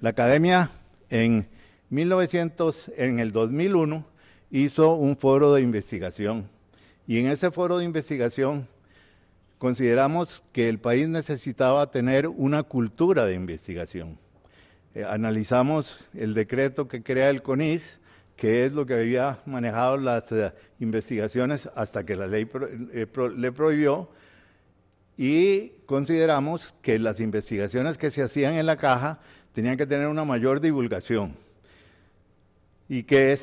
La academia en el 2001 hizo un foro de investigación, y en ese foro de investigación consideramos que el país necesitaba tener una cultura de investigación. Analizamos el decreto que crea el CONIS, que es lo que había manejado las investigaciones hasta que la ley le prohibió, y consideramos que las investigaciones que se hacían en la caja tenían que tener una mayor divulgación, y que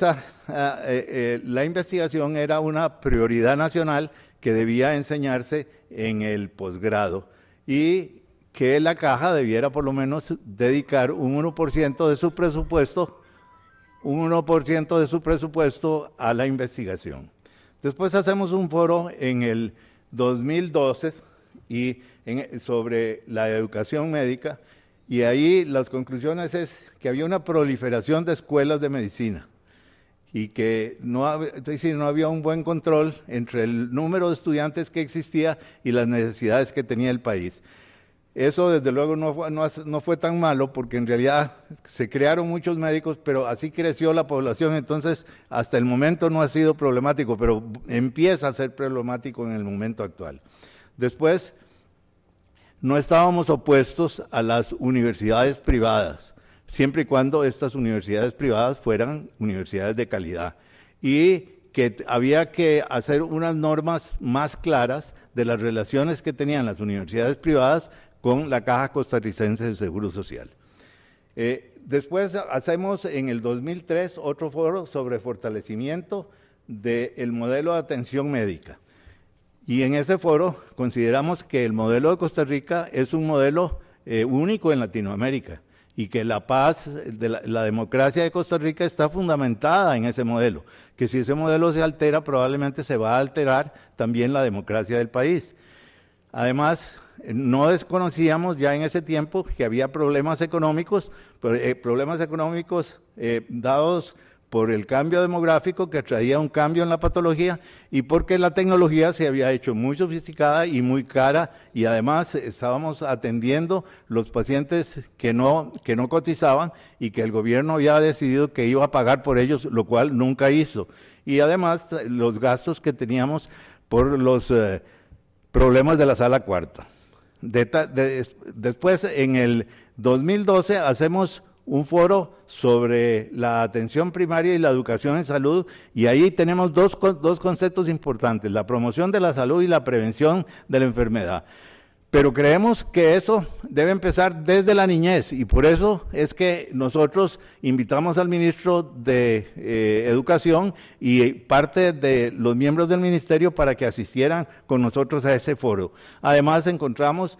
la investigación era una prioridad nacional que debía enseñarse en el posgrado, y que la caja debiera por lo menos dedicar un 1% de su presupuesto a la investigación. Después hacemos un foro en el 2012 sobre la educación médica, y ahí las conclusiones es que había una proliferación de escuelas de medicina y que no había un buen control entre el número de estudiantes que existía y las necesidades que tenía el país. Eso desde luego no fue tan malo, porque en realidad se crearon muchos médicos, pero así creció la población, entonces hasta el momento no ha sido problemático, pero empieza a ser problemático en el momento actual. Después, no estábamos opuestos a las universidades privadas, siempre y cuando estas universidades privadas fueran universidades de calidad, y que había que hacer unas normas más claras de las relaciones que tenían las universidades privadas con la Caja Costarricense de Seguro Social. Después hacemos en el 2003 otro foro sobre fortalecimiento del modelo de atención médica. Y en ese foro consideramos que el modelo de Costa Rica es un modelo único en Latinoamérica, y que la paz, la democracia de Costa Rica está fundamentada en ese modelo, que si ese modelo se altera, probablemente se va a alterar también la democracia del país. Además, no desconocíamos ya en ese tiempo que había problemas económicos dados por el cambio demográfico, que traía un cambio en la patología, y porque la tecnología se había hecho muy sofisticada y muy cara, y además estábamos atendiendo los pacientes que no cotizaban, y que el gobierno había decidido que iba a pagar por ellos, lo cual nunca hizo. Y además los gastos que teníamos por los problemas de la sala cuarta. Después, en el 2012, hacemos un foro sobre la atención primaria y la educación en salud, y ahí tenemos dos conceptos importantes: la promoción de la salud y la prevención de la enfermedad. Pero creemos que eso debe empezar desde la niñez, y por eso es que nosotros invitamos al ministro de Educación y parte de los miembros del ministerio para que asistieran con nosotros a ese foro. Además, encontramos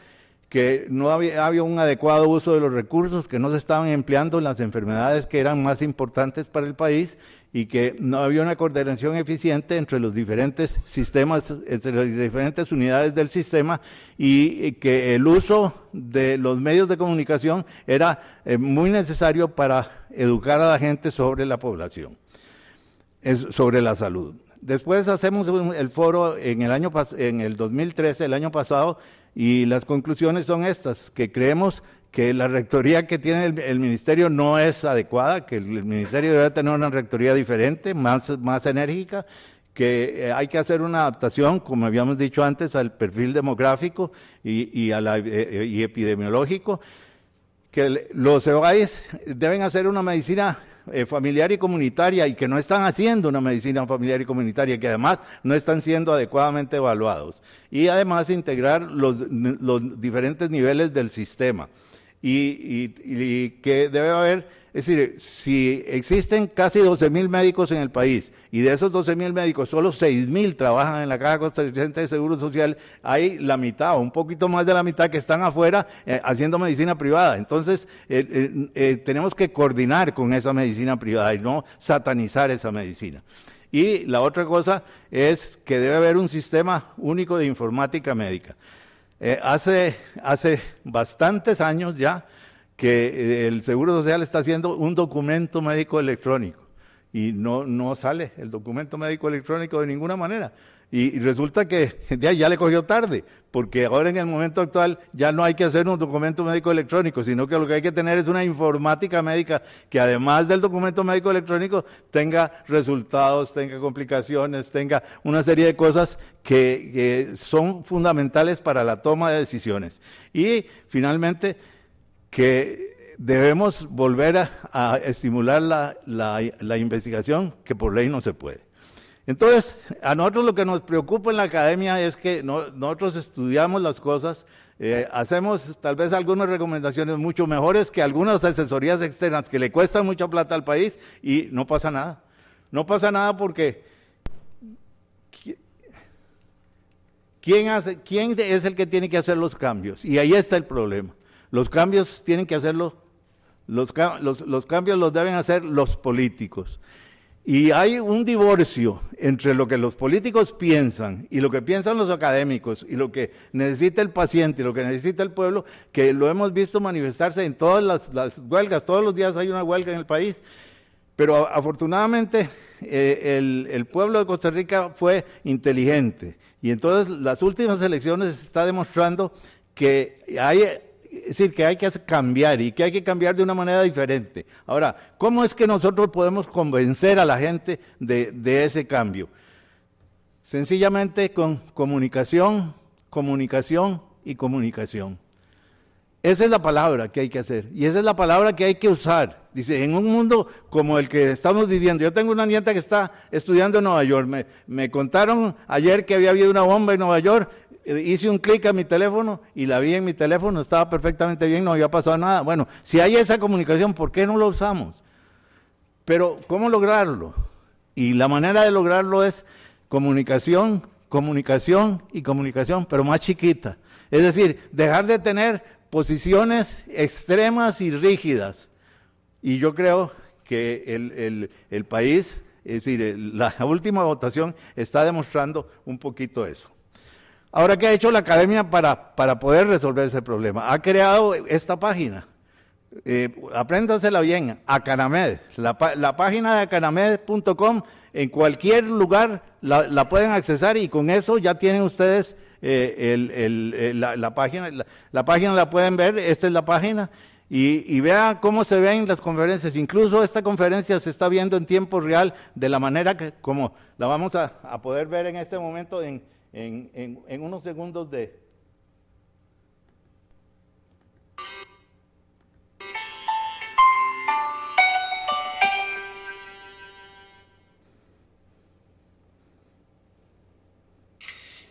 que no había un adecuado uso de los recursos, que no se estaban empleando en las enfermedades que eran más importantes para el país, y que no había una coordinación eficiente entre los diferentes sistemas, entre las diferentes unidades del sistema, y que el uso de los medios de comunicación era muy necesario para educar a la gente sobre la población, sobre la salud. Después hacemos el foro en el 2013, el año pasado, y las conclusiones son estas: que creemos que la rectoría que tiene el ministerio no es adecuada, que el ministerio debe tener una rectoría diferente, más enérgica, que hay que hacer una adaptación, como habíamos dicho antes, al perfil demográfico y epidemiológico, que los EOAIS deben hacer una medicina familiar y comunitaria, y que no están haciendo una medicina familiar y comunitaria, que además no están siendo adecuadamente evaluados, y además integrar los diferentes niveles del sistema, y que debe haber, es decir, si existen casi 12,000 médicos en el país, y de esos 12,000 médicos solo 6,000 trabajan en la Caja Costarricense de Seguro Social, hay la mitad o un poquito más de la mitad que están afuera haciendo medicina privada. Entonces tenemos que coordinar con esa medicina privada y no satanizar esa medicina. Y la otra cosa es que debe haber un sistema único de informática médica. Hace bastantes años ya que el Seguro Social está haciendo un documento médico electrónico, y no sale el documento médico electrónico de ninguna manera. Y resulta que ya le cogió tarde, porque ahora en el momento actual ya no hay que hacer un documento médico electrónico, sino que lo que hay que tener es una informática médica que además del documento médico electrónico tenga resultados, tenga complicaciones, tenga una serie de cosas que son fundamentales para la toma de decisiones. Y finalmente, que debemos volver a estimular la investigación, que por ley no se puede. Entonces, a nosotros lo que nos preocupa en la academia es que nosotros estudiamos las cosas, hacemos tal vez algunas recomendaciones mucho mejores que algunas asesorías externas que le cuestan mucha plata al país y no pasa nada. No pasa nada porque ¿quién es el que tiene que hacer los cambios? Y ahí está el problema. Los cambios tienen que hacerlo, los cambios los deben hacer los políticos. Y hay un divorcio entre lo que los políticos piensan y lo que piensan los académicos y lo que necesita el paciente y lo que necesita el pueblo, que lo hemos visto manifestarse en todas las huelgas. Todos los días hay una huelga en el país, pero afortunadamente el pueblo de Costa Rica fue inteligente y entonces las últimas elecciones se está demostrando que es decir, que hay que cambiar y que hay que cambiar de una manera diferente. Ahora, ¿cómo es que nosotros podemos convencer a la gente de ese cambio? Sencillamente con comunicación, comunicación y comunicación. Esa es la palabra que hay que hacer y esa es la palabra que hay que usar. Dice, en un mundo como el que estamos viviendo, yo tengo una nieta que está estudiando en Nueva York, me contaron ayer que había habido una bomba en Nueva York, hice un clic a mi teléfono y la vi en mi teléfono, estaba perfectamente bien, no había pasado nada. Bueno, si hay esa comunicación, ¿por qué no lo usamos? Pero, ¿cómo lograrlo? Y la manera de lograrlo es comunicación, comunicación y comunicación, pero más chiquita. Es decir, dejar de tener posiciones extremas y rígidas. Y yo creo que el país, es decir, la última votación está demostrando un poquito eso. Ahora, ¿qué ha hecho la academia para poder resolver ese problema? Ha creado esta página, apréndasela bien, Acanamed, la página de acanamed.com, en cualquier lugar la pueden accesar y con eso ya tienen ustedes la página la pueden ver, esta es la página, y vea cómo se ven las conferencias. Incluso esta conferencia se está viendo en tiempo real, de la manera que como la vamos a poder ver en este momento en unos segundos de...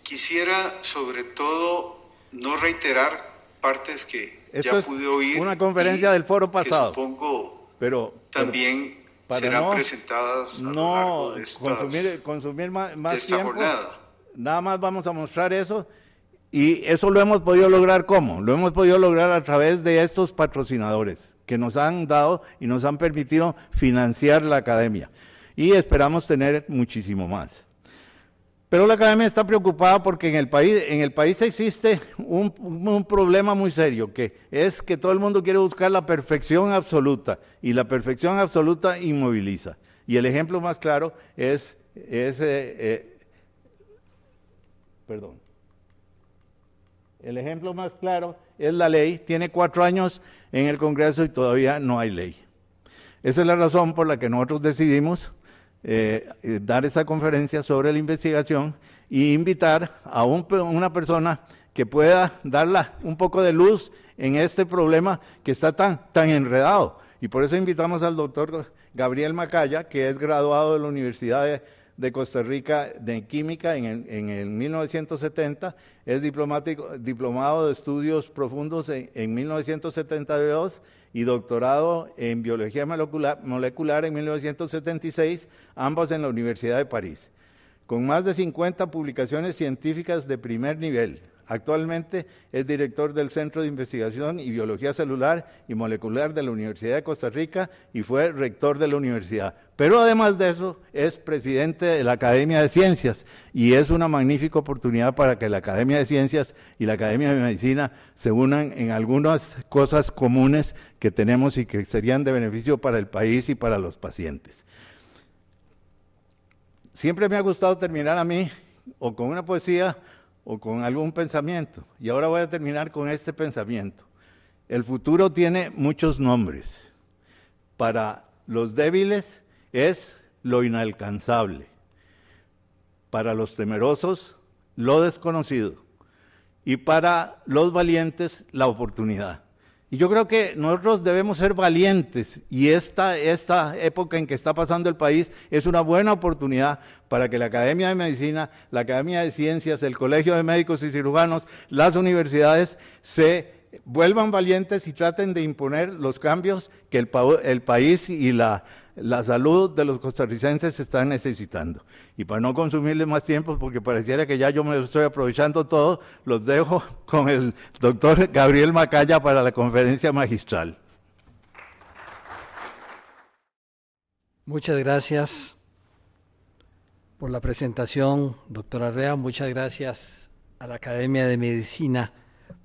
Quisiera sobre todo no reiterar partes que ya pude oír. Una conferencia del foro pasado. Que supongo pero también serán presentadas a lo largo de consumir más esta tiempo. Jornada. Nada más vamos a mostrar eso, y eso lo hemos podido lograr, ¿cómo? Lo hemos podido lograr a través de estos patrocinadores que nos han dado y nos han permitido financiar la academia, y esperamos tener muchísimo más. Pero la academia está preocupada porque en el país existe un problema muy serio, que es que todo el mundo quiere buscar la perfección absoluta, y la perfección absoluta inmoviliza. Y el ejemplo más claro el ejemplo más claro es la ley. Tiene 4 años en el Congreso y todavía no hay ley. Esa es la razón por la que nosotros decidimos dar esta conferencia sobre la investigación y invitar a una persona que pueda darle un poco de luz en este problema que está tan enredado. Y por eso invitamos al doctor Gabriel Macaya, que es graduado de la Universidad de Costa Rica de Química en el 1970, es diplomado de estudios profundos en 1972 y doctorado en biología molecular en 1976, ambos en la Universidad de París, con más de 50 publicaciones científicas de primer nivel. Actualmente es director del Centro de Investigación y Biología Celular y Molecular de la Universidad de Costa Rica y fue rector de la universidad. Pero además de eso, es presidente de la Academia de Ciencias y es una magnífica oportunidad para que la Academia de Ciencias y la Academia de Medicina se unan en algunas cosas comunes que tenemos y que serían de beneficio para el país y para los pacientes. Siempre me ha gustado terminar a mí o con una poesía o con algún pensamiento. Y ahora voy a terminar con este pensamiento. El futuro tiene muchos nombres. Para los débiles es lo inalcanzable. Para los temerosos, lo desconocido. Y para los valientes, la oportunidad. Y yo creo que nosotros debemos ser valientes, y esta época en que está pasando el país es una buena oportunidad para que la Academia de Medicina, la Academia de Ciencias, el Colegio de Médicos y Cirujanos, las universidades se vuelvan valientes y traten de imponer los cambios que el país y la salud de los costarricenses están necesitando. Y para no consumirles más tiempo, porque pareciera que ya yo me estoy aprovechando todo, los dejo con el doctor Gabriel Macaya para la conferencia magistral. Muchas gracias por la presentación, doctor Arrea. Muchas gracias a la Academia de Medicina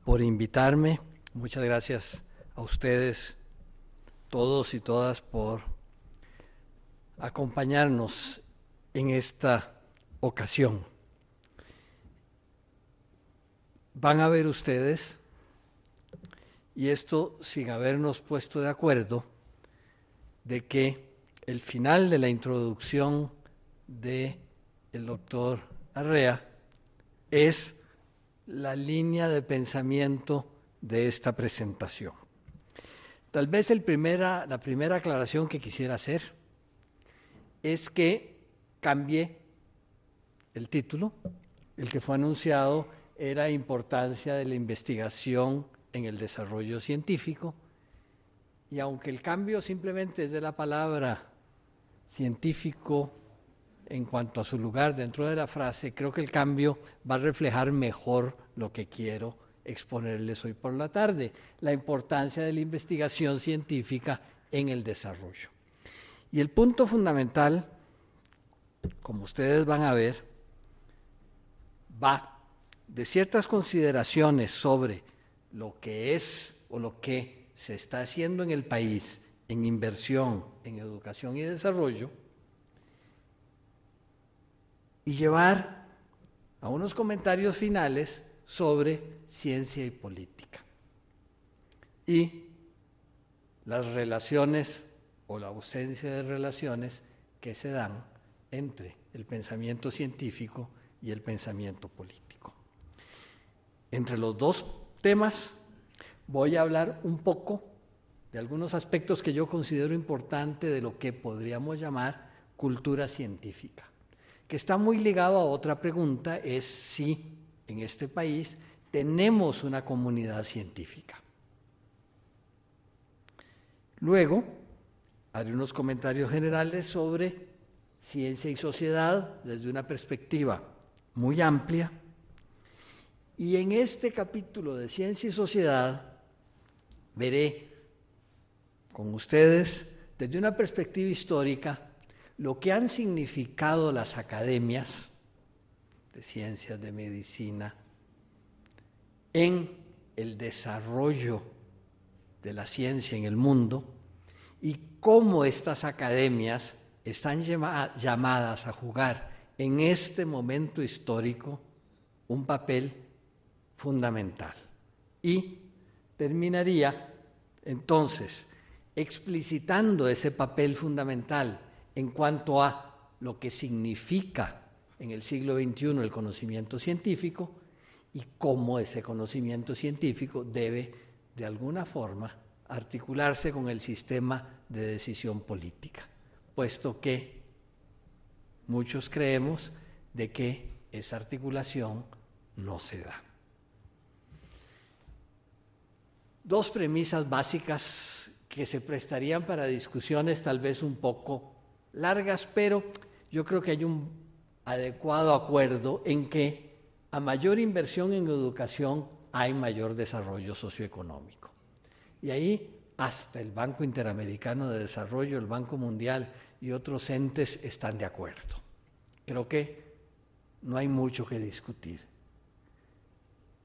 por invitarme. Muchas gracias a ustedes, todos y todas, por acompañarnos en esta ocasión. Van a ver ustedes, y esto sin habernos puesto de acuerdo, de que el final de la introducción del doctor Arrea es la línea de pensamiento de esta presentación. Tal vez la primera aclaración que quisiera hacer es que cambie el título. El que fue anunciado era Importancia de la investigación en el desarrollo científico, y aunque el cambio simplemente es de la palabra científico en cuanto a su lugar dentro de la frase, creo que el cambio va a reflejar mejor lo que quiero exponerles hoy por la tarde: la importancia de la investigación científica en el desarrollo. Y el punto fundamental, como ustedes van a ver, va de ciertas consideraciones sobre lo que es o lo que se está haciendo en el país en inversión en educación y desarrollo, y llevar a unos comentarios finales sobre ciencia y política y las relaciones o la ausencia de relaciones que se dan entre el pensamiento científico y el pensamiento político. Entre los dos temas voy a hablar un poco de algunos aspectos que yo considero importantes de lo que podríamos llamar cultura científica, que está muy ligado a otra pregunta: es si en este país tenemos una comunidad científica. Luego haré unos comentarios generales sobre ciencia y sociedad desde una perspectiva muy amplia, y en este capítulo de ciencia y sociedad veré con ustedes desde una perspectiva histórica lo que han significado las academias de ciencias, de medicina, en el desarrollo de la ciencia en el mundo, y cómo estas academias están llamadas a jugar en este momento histórico un papel fundamental. Y terminaría entonces explicitando ese papel fundamental en cuanto a lo que significa en el siglo XXI el conocimiento científico, y cómo ese conocimiento científico debe de alguna forma articularse con el sistema de decisión política, puesto que muchos creemos de que esa articulación no se da. Dos premisas básicas que se prestarían para discusiones tal vez un poco largas, pero yo creo que hay un adecuado acuerdo en que a mayor inversión en educación hay mayor desarrollo socioeconómico. Y ahí hasta el Banco Interamericano de Desarrollo, el Banco Mundial y otros entes están de acuerdo. Creo que no hay mucho que discutir.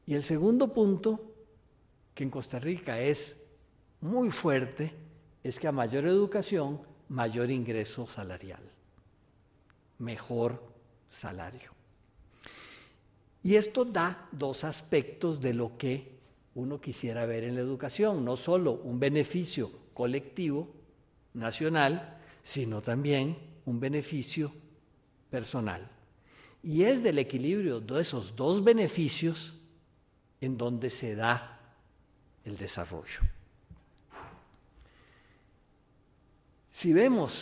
Y el segundo punto, que en Costa Rica es muy fuerte, es que a mayor educación, mayor ingreso salarial, mejor salario. Y esto da dos aspectos de lo que uno quisiera ver en la educación, no solo un beneficio colectivo, nacional, sino también un beneficio personal. Y es del equilibrio de esos dos beneficios en donde se da el desarrollo. Si vemos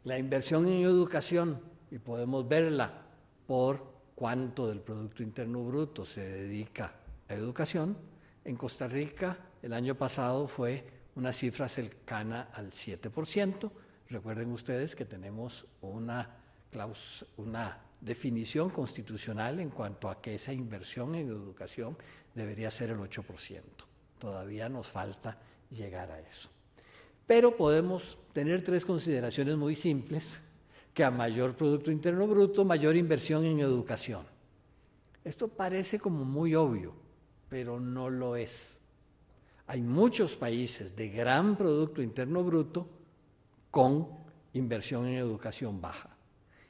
la inversión en educación, y podemos verla por cuánto del Producto Interno Bruto se dedica a educación, en Costa Rica el año pasado fue una cifra cercana al 7%. Recuerden ustedes que tenemos una definición constitucional en cuanto a que esa inversión en educación debería ser el 8%. Todavía nos falta llegar a eso. Pero podemos tener tres consideraciones muy simples, que a mayor Producto Interno Bruto, mayor inversión en educación. Esto parece como muy obvio, pero no lo es. Hay muchos países de gran Producto Interno Bruto con inversión en educación baja.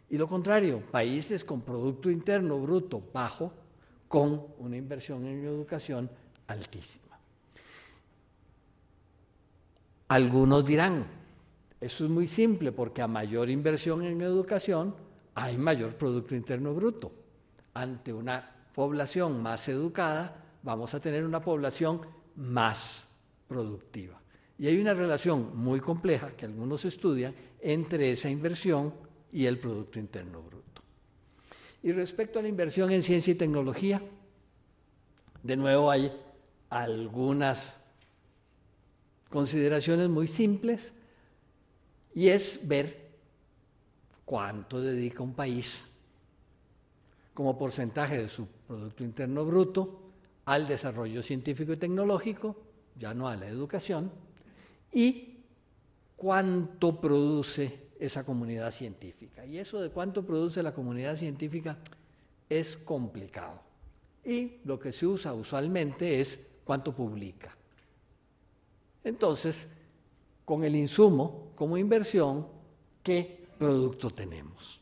Y lo contrario, países con Producto Interno Bruto bajo con una inversión en educación altísima. Algunos dirán, eso es muy simple porque a mayor inversión en educación hay mayor Producto Interno Bruto. Ante una población más educada vamos a tener una población más productiva. Y hay una relación muy compleja que algunos estudian entre esa inversión y el Producto Interno Bruto. Y respecto a la inversión en ciencia y tecnología, de nuevo hay algunas consideraciones muy simples, y es ver cuánto dedica un país como porcentaje de su Producto Interno Bruto al desarrollo científico y tecnológico, ya no a la educación, y cuánto produce esa comunidad científica. Y eso de cuánto produce la comunidad científica es complicado. Y lo que se usa usualmente es cuánto publica. Entonces, con el insumo como inversión, ¿qué producto tenemos?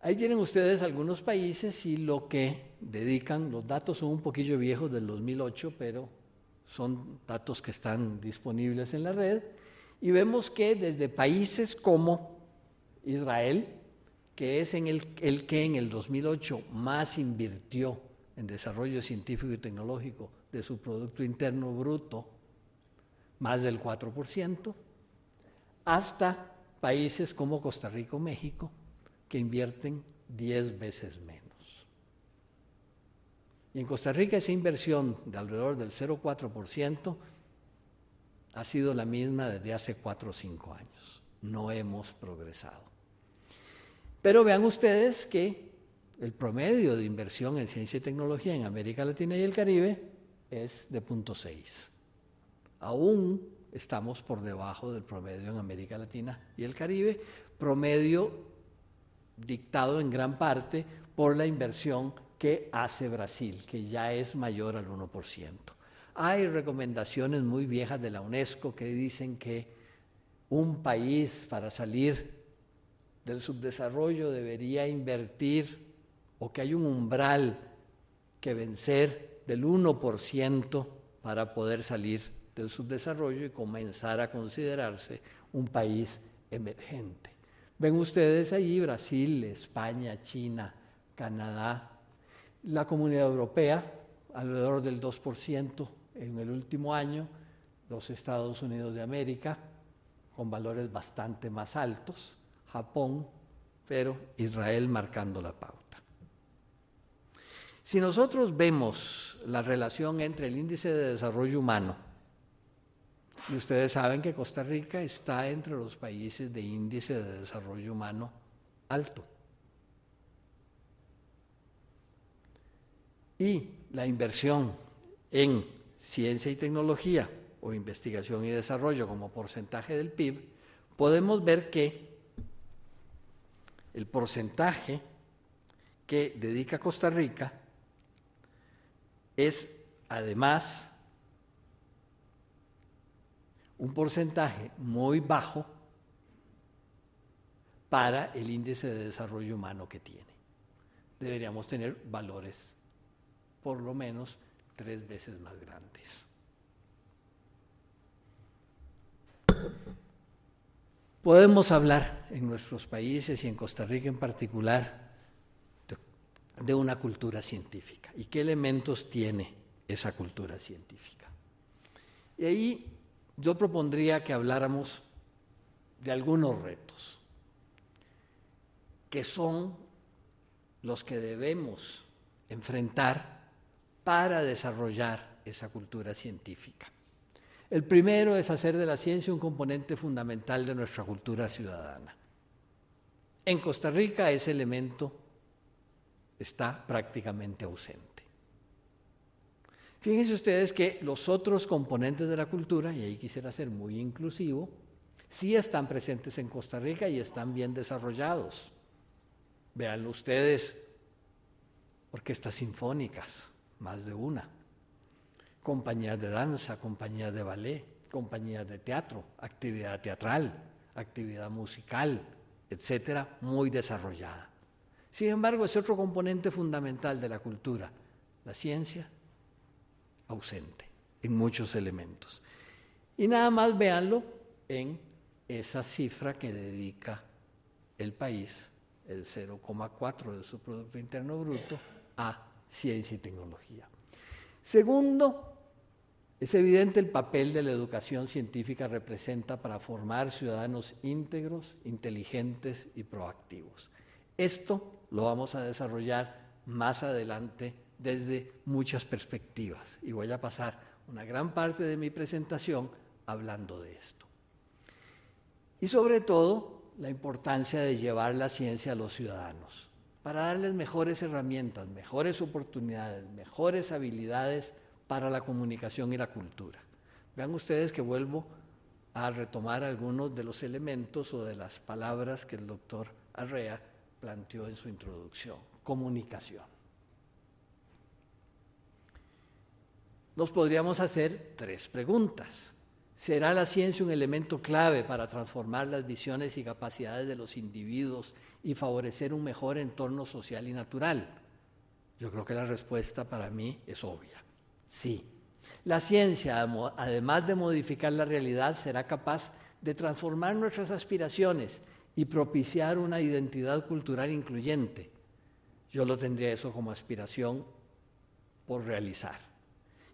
Ahí tienen ustedes algunos países y lo que dedican, los datos son un poquillo viejos del 2008, pero son datos que están disponibles en la red, y vemos que desde países como Israel, que es el que en el 2008 más invirtió en desarrollo científico y tecnológico de su Producto Interno Bruto, más del 4%, hasta países como Costa Rica o México, que invierten 10 veces menos. Y en Costa Rica esa inversión de alrededor del 0,4% ha sido la misma desde hace 4 o 5 años. No hemos progresado. Pero vean ustedes que el promedio de inversión en ciencia y tecnología en América Latina y el Caribe es de 0,6. Aún estamos por debajo del promedio en América Latina y el Caribe, promedio dictado en gran parte por la inversión que hace Brasil, que ya es mayor al 1%. Hay recomendaciones muy viejas de la UNESCO que dicen que un país para salir del subdesarrollo debería invertir, o que hay un umbral que vencer del 1% para poder salir del subdesarrollo y comenzar a considerarse un país emergente. Ven ustedes allí Brasil, España, China, Canadá, la Comunidad Europea, alrededor del 2% en el último año, los Estados Unidos de América, con valores bastante más altos, Japón, pero Israel marcando la pauta. Si nosotros vemos la relación entre el índice de desarrollo humano, y ustedes saben que Costa Rica está entre los países de índice de desarrollo humano alto, y la inversión en ciencia y tecnología o investigación y desarrollo como porcentaje del PIB, podemos ver que el porcentaje que dedica Costa Rica es además un porcentaje muy bajo para el índice de desarrollo humano que tiene. deberíamos tener valores por lo menos 3 veces más grandes. Podemos hablar en nuestros países y en Costa Rica en particular de una cultura científica y qué elementos tiene esa cultura científica. Y ahí yo propondría que habláramos de algunos retos que son los que debemos enfrentar para desarrollar esa cultura científica. El primero es hacer de la ciencia un componente fundamental de nuestra cultura ciudadana. En Costa Rica ese elemento está prácticamente ausente. Fíjense ustedes que los otros componentes de la cultura, y ahí quisiera ser muy inclusivo, sí están presentes en Costa Rica y están bien desarrollados. Véanlo ustedes, orquestas sinfónicas, más de una, compañías de danza, compañías de ballet, compañías de teatro, actividad teatral, actividad musical, etcétera, muy desarrollada. Sin embargo, ese otro componente fundamental de la cultura, la ciencia, ausente en muchos elementos. Y nada más véanlo en esa cifra que dedica el país, el 0,4 de su Producto Interno Bruto, a ciencia y tecnología. Segundo, es evidente el papel de la educación científica representa para formar ciudadanos íntegros, inteligentes y proactivos. Esto lo vamos a desarrollar más adelante desde muchas perspectivas y voy a pasar una gran parte de mi presentación hablando de esto. Y sobre todo, la importancia de llevar la ciencia a los ciudadanos para darles mejores herramientas, mejores oportunidades, mejores habilidades para la comunicación y la cultura. Vean ustedes que vuelvo a retomar algunos de los elementos o de las palabras que el doctor Arrea planteó en su introducción. Comunicación. Nos podríamos hacer 3 preguntas. ¿Será la ciencia un elemento clave para transformar las visiones y capacidades de los individuos y favorecer un mejor entorno social y natural? Yo creo que la respuesta para mí es obvia. Sí. La ciencia, además de modificar la realidad, será capaz de transformar nuestras aspiraciones y propiciar una identidad cultural incluyente. Yo lo tendría eso como aspiración por realizar.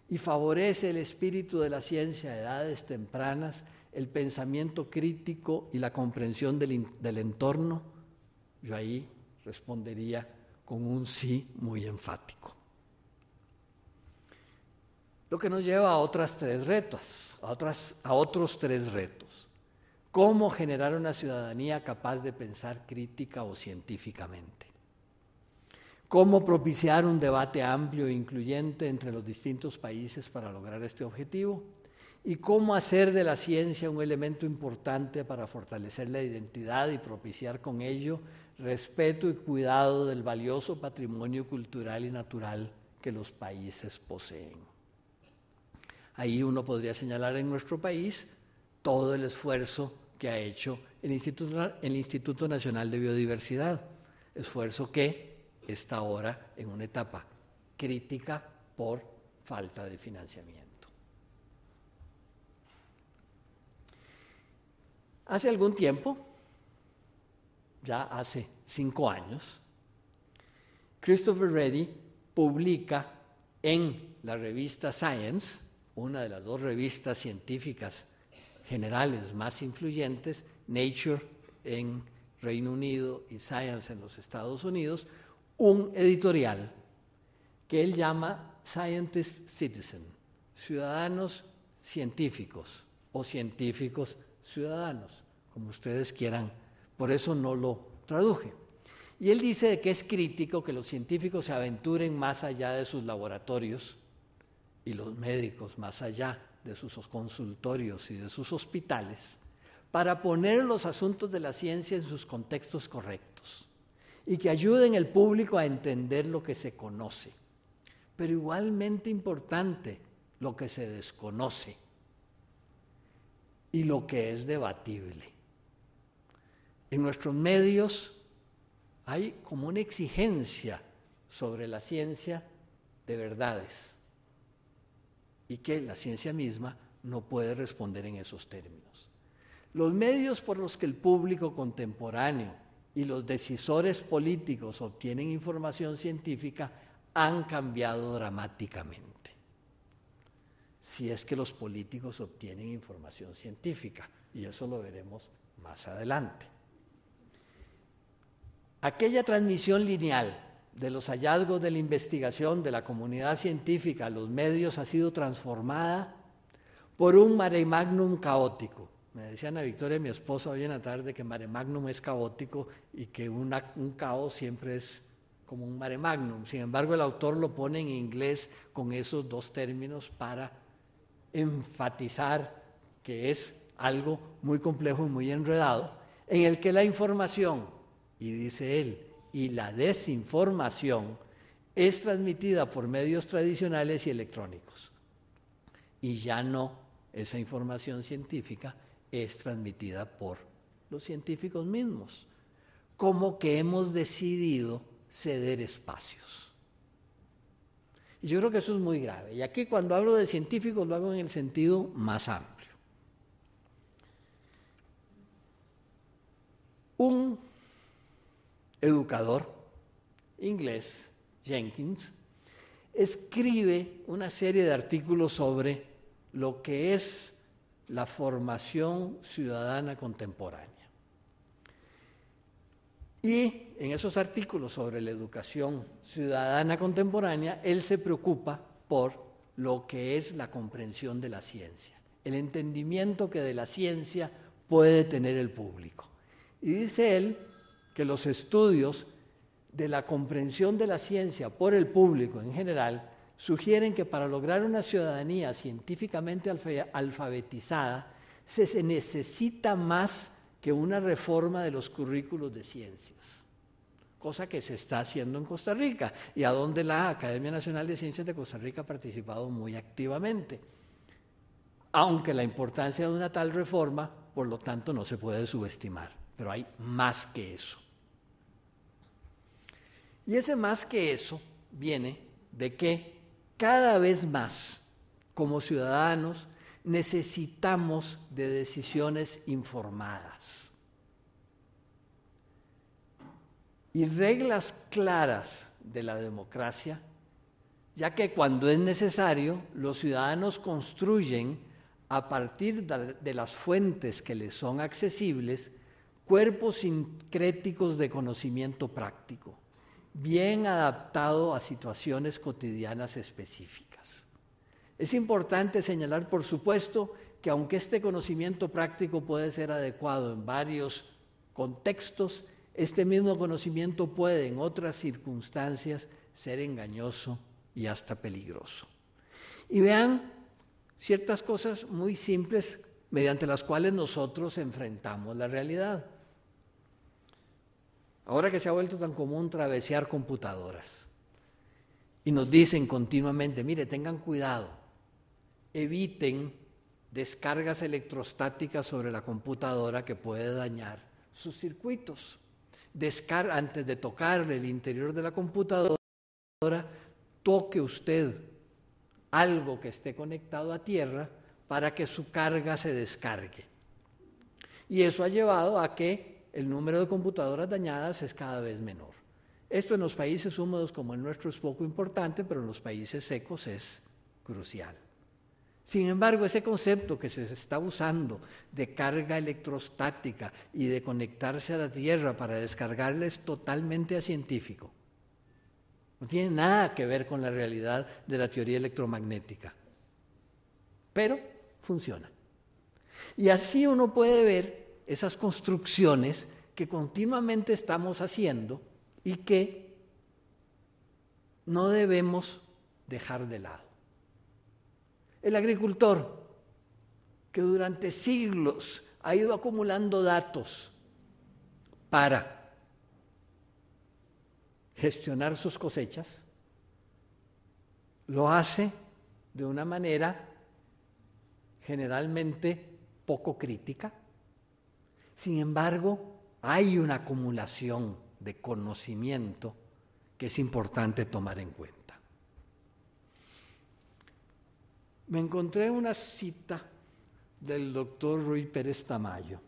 Y favorece el espíritu de la ciencia a edades tempranas, el pensamiento crítico y la comprensión del entorno. Yo ahí respondería con un sí muy enfático. Lo que nos lleva a otros 3 retos. ¿Cómo generar una ciudadanía capaz de pensar crítica o científicamente? ¿Cómo propiciar un debate amplio e incluyente entre los distintos países para lograr este objetivo? ¿Y cómo hacer de la ciencia un elemento importante para fortalecer la identidad y propiciar con ello respeto y cuidado del valioso patrimonio cultural y natural que los países poseen? Ahí uno podría señalar en nuestro país todo el esfuerzo que ha hecho el Instituto Nacional de Biodiversidad, esfuerzo que está ahora en una etapa crítica por falta de financiamiento. Hace algún tiempo, ya hace 5 años, Christopher Ready publica en la revista Science, una de las 2 revistas científicas generales más influyentes, Nature en Reino Unido y Science en los Estados Unidos, un editorial que él llama Scientist Citizen, ciudadanos científicos o científicos ciudadanos, como ustedes quieran, por eso no lo traduje. Y él dice que es crítico que los científicos se aventuren más allá de sus laboratorios y los médicos más allá de sus consultorios y de sus hospitales, para poner los asuntos de la ciencia en sus contextos correctos y que ayuden al público a entender lo que se conoce, pero igualmente importante, lo que se desconoce y lo que es debatible. En nuestros medios hay como una exigencia sobre la ciencia de verdades y que la ciencia misma no puede responder en esos términos. Los medios por los que el público contemporáneo y los decisores políticos obtienen información científica han cambiado dramáticamente. Si es que los políticos obtienen información científica, y eso lo veremos más adelante. Aquella transmisión lineal de los hallazgos de la investigación de la comunidad científica a los medios ha sido transformada por un mare magnum caótico. Me decía Ana Victoria, mi esposa, hoy en la tarde, que mare magnum es caótico y que un caos siempre es como un mare magnum. Sin embargo, el autor lo pone en inglés con esos dos términos para enfatizar que es algo muy complejo y muy enredado, en el que la información, y dice él, y la desinformación es transmitida por medios tradicionales y electrónicos. Y ya no esa información científica es transmitida por los científicos mismos, como que hemos decidido ceder espacios. Y yo creo que eso es muy grave. Y aquí cuando hablo de científicos lo hago en el sentido más amplio. Un educador inglés, Jenkins, escribe una serie de artículos sobre lo que es la formación ciudadana contemporánea. Y en esos artículos sobre la educación ciudadana contemporánea, él se preocupa por lo que es la comprensión de la ciencia, el entendimiento que de la ciencia puede tener el público. Y dice él que los estudios de la comprensión de la ciencia por el público en general sugieren que para lograr una ciudadanía científicamente alfabetizada se necesita más que una reforma de los currículos de ciencias, cosa que se está haciendo en Costa Rica y a donde la Academia Nacional de Ciencias de Costa Rica ha participado muy activamente, aunque la importancia de una tal reforma, por lo tanto, no se puede subestimar, pero hay más que eso. Y ese más que eso viene de que cada vez más, como ciudadanos, necesitamos de decisiones informadas y reglas claras de la democracia, ya que cuando es necesario, los ciudadanos construyen a partir de las fuentes que les son accesibles cuerpos sincréticos de conocimiento práctico, bien adaptado a situaciones cotidianas específicas. Es importante señalar, por supuesto, que aunque este conocimiento práctico puede ser adecuado en varios contextos, este mismo conocimiento puede en otras circunstancias ser engañoso y hasta peligroso. Y vean ciertas cosas muy simples mediante las cuales nosotros enfrentamos la realidad. Ahora que se ha vuelto tan común travesear computadoras y nos dicen continuamente, mire, tengan cuidado, eviten descargas electrostáticas sobre la computadora que puede dañar sus circuitos. Antes de tocar el interior de la computadora, toque usted algo que esté conectado a tierra para que su carga se descargue. Y eso ha llevado a que el número de computadoras dañadas es cada vez menor. Esto en los países húmedos como el nuestro es poco importante, pero en los países secos es crucial. Sin embargo, ese concepto que se está usando de carga electrostática y de conectarse a la Tierra para descargarla es totalmente acientífico. No tiene nada que ver con la realidad de la teoría electromagnética, pero funciona. Y así uno puede ver esas construcciones que continuamente estamos haciendo y que no debemos dejar de lado. El agricultor, que durante siglos ha ido acumulando datos para gestionar sus cosechas, lo hace de una manera generalmente poco crítica. Sin embargo, hay una acumulación de conocimiento que es importante tomar en cuenta. Me encontré una cita del doctor Ruy Pérez Tamayo,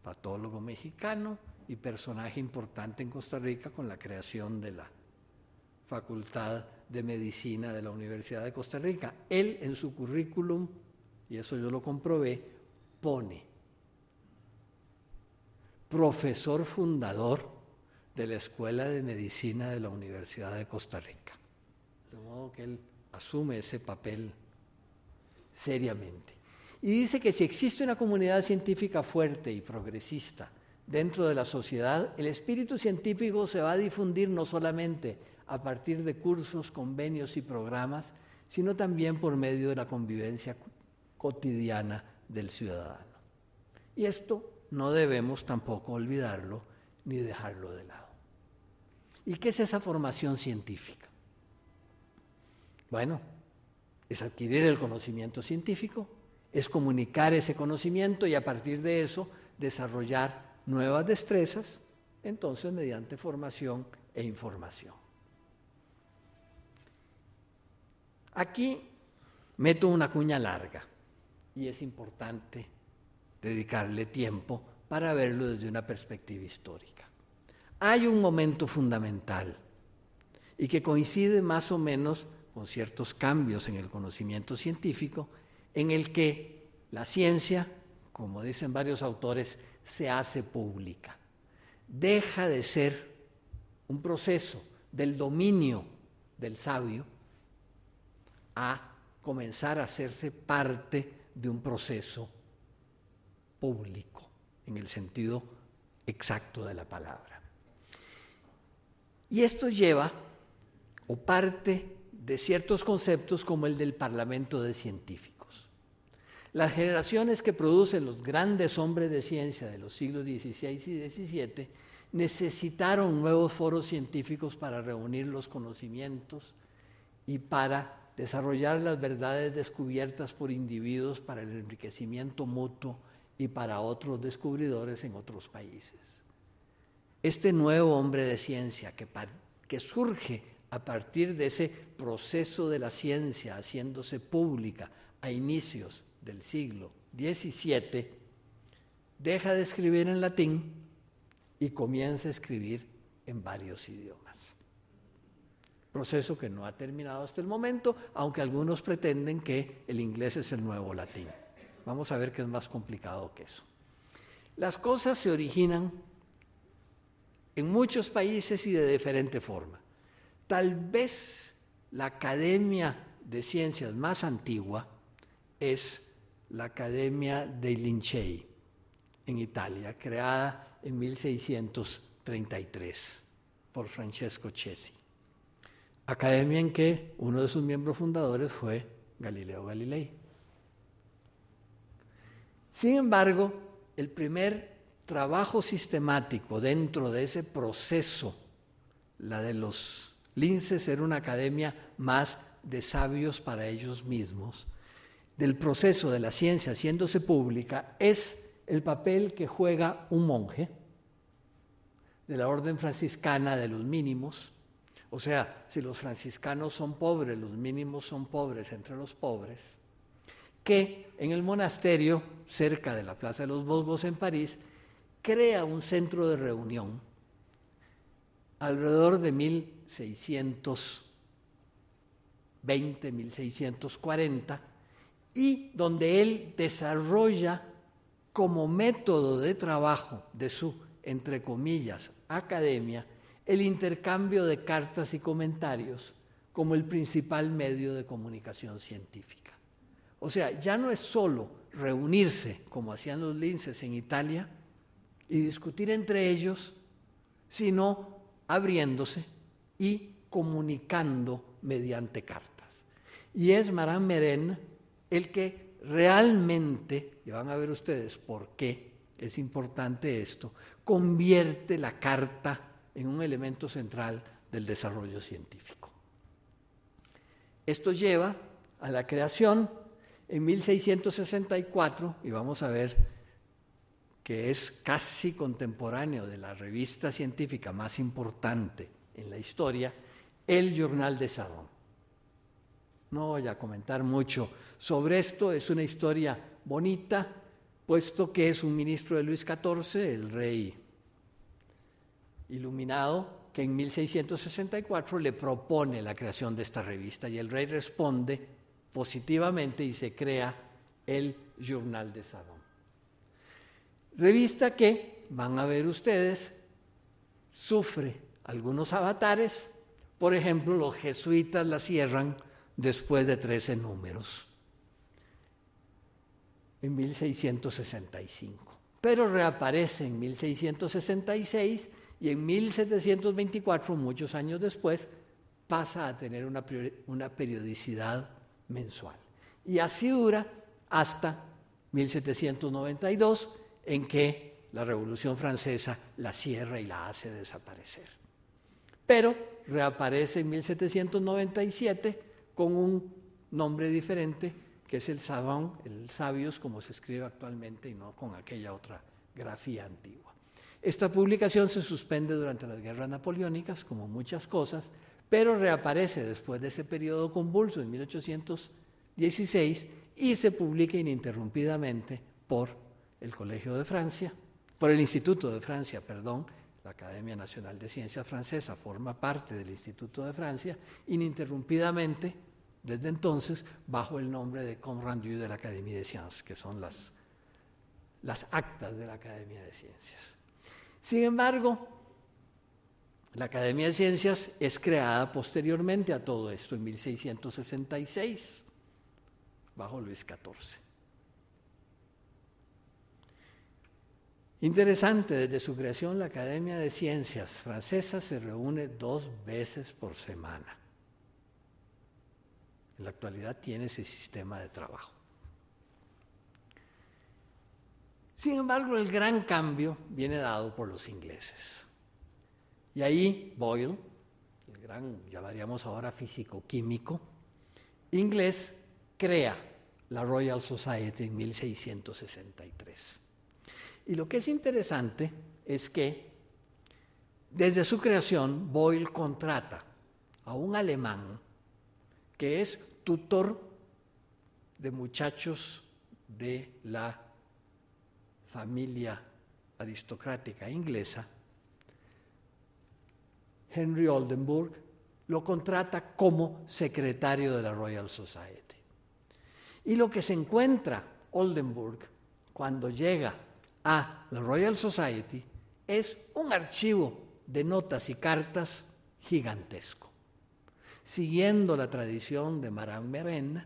patólogo mexicano y personaje importante en Costa Rica con la creación de la Facultad de Medicina de la Universidad de Costa Rica. Él en su currículum, y eso yo lo comprobé, pone profesor fundador de la Escuela de Medicina de la Universidad de Costa Rica. De modo que él asume ese papel seriamente. Y dice que si existe una comunidad científica fuerte y progresista dentro de la sociedad, el espíritu científico se va a difundir no solamente a partir de cursos, convenios y programas, sino también por medio de la convivencia cotidiana del ciudadano. Y esto no debemos tampoco olvidarlo ni dejarlo de lado. ¿Y qué es esa formación científica? Bueno, es adquirir el conocimiento científico, es comunicar ese conocimiento y a partir de eso desarrollar nuevas destrezas, entonces mediante formación e información. Aquí meto una cuña larga y es importante dedicarle tiempo para verlo desde una perspectiva histórica. Hay un momento fundamental y que coincide más o menos con ciertos cambios en el conocimiento científico, en el que la ciencia, como dicen varios autores, se hace pública. Deja de ser un proceso del dominio del sabio a comenzar a hacerse parte de un proceso público, en el sentido exacto de la palabra. Y esto lleva o parte de ciertos conceptos como el del Parlamento de Científicos. Las generaciones que producen los grandes hombres de ciencia de los siglos XVI y XVII necesitaron nuevos foros científicos para reunir los conocimientos y para desarrollar las verdades descubiertas por individuos para el enriquecimiento mutuo y para otros descubridores en otros países. Este nuevo hombre de ciencia que surge a partir de ese proceso de la ciencia haciéndose pública a inicios del siglo XVII, deja de escribir en latín y comienza a escribir en varios idiomas. Proceso que no ha terminado hasta el momento, aunque algunos pretenden que el inglés es el nuevo latín. Vamos a ver que es más complicado que eso. Las cosas se originan en muchos países y de diferente forma. Tal vez la academia de ciencias más antigua es la Academia dei Lincei en Italia, creada en 1633 por Francesco Cesi. Academia en que uno de sus miembros fundadores fue Galileo Galilei. Sin embargo, el primer trabajo sistemático dentro de ese proceso, la de los linces era una academia más de sabios para ellos mismos, del proceso de la ciencia haciéndose pública, es el papel que juega un monje de la orden franciscana de los mínimos. O sea, si los franciscanos son pobres, los mínimos son pobres entre los pobres, que en el monasterio, cerca de la Plaza de los Bosbos en París, crea un centro de reunión alrededor de 1620, 1640, y donde él desarrolla como método de trabajo de su, entre comillas, academia, el intercambio de cartas y comentarios como el principal medio de comunicación científica. O sea, ya no es solo reunirse, como hacían los linces en Italia, y discutir entre ellos, sino abriéndose y comunicando mediante cartas. Y es Marin Meren el que realmente, y van a ver ustedes por qué es importante esto, convierte la carta en un elemento central del desarrollo científico. Esto lleva a la creación en 1664, y vamos a ver que es casi contemporáneo de la revista científica más importante en la historia, el Journal des Savants. No voy a comentar mucho sobre esto, es una historia bonita, puesto que es un ministro de Luis XIV, el rey iluminado, que en 1664 le propone la creación de esta revista y el rey responde positivamente y se crea el Journal des Savants. Revista que, van a ver ustedes, sufre algunos avatares. Por ejemplo, los jesuitas la cierran después de 13 números, en 1665. Pero reaparece en 1666 y en 1724, muchos años después, pasa a tener una periodicidad mensual. Y así dura hasta 1792, en que la Revolución Francesa la cierra y la hace desaparecer. Pero reaparece en 1797 con un nombre diferente, que es el Savant, el Sabios, como se escribe actualmente, y no con aquella otra grafía antigua. Esta publicación se suspende durante las guerras napoleónicas, como muchas cosas, pero reaparece después de ese periodo convulso, en 1816, y se publica ininterrumpidamente por el Colegio de Francia, por el Instituto de Francia, perdón. La Academia Nacional de Ciencias Francesa forma parte del Instituto de Francia, ininterrumpidamente desde entonces, bajo el nombre de Compte Rendu de la Académie des Sciences, que son las actas de la Academia de Ciencias. Sin embargo, la Academia de Ciencias es creada posteriormente a todo esto, en 1666, bajo Luis XIV. Interesante, desde su creación la Academia de Ciencias Francesa se reúne 2 veces por semana. En la actualidad tiene ese sistema de trabajo. Sin embargo, el gran cambio viene dado por los ingleses. Y ahí Boyle, el gran, llamaríamos ahora físico-químico, inglés, crea la Royal Society en 1663. Y lo que es interesante es que desde su creación Boyle contrata a un alemán que es tutor de muchachos de la familia aristocrática inglesa, Henry Oldenburg, lo contrata como secretario de la Royal Society. Y lo que se encuentra Oldenburg cuando llega a la Royal Society es un archivo de notas y cartas gigantesco. Siguiendo la tradición de Marin Meron,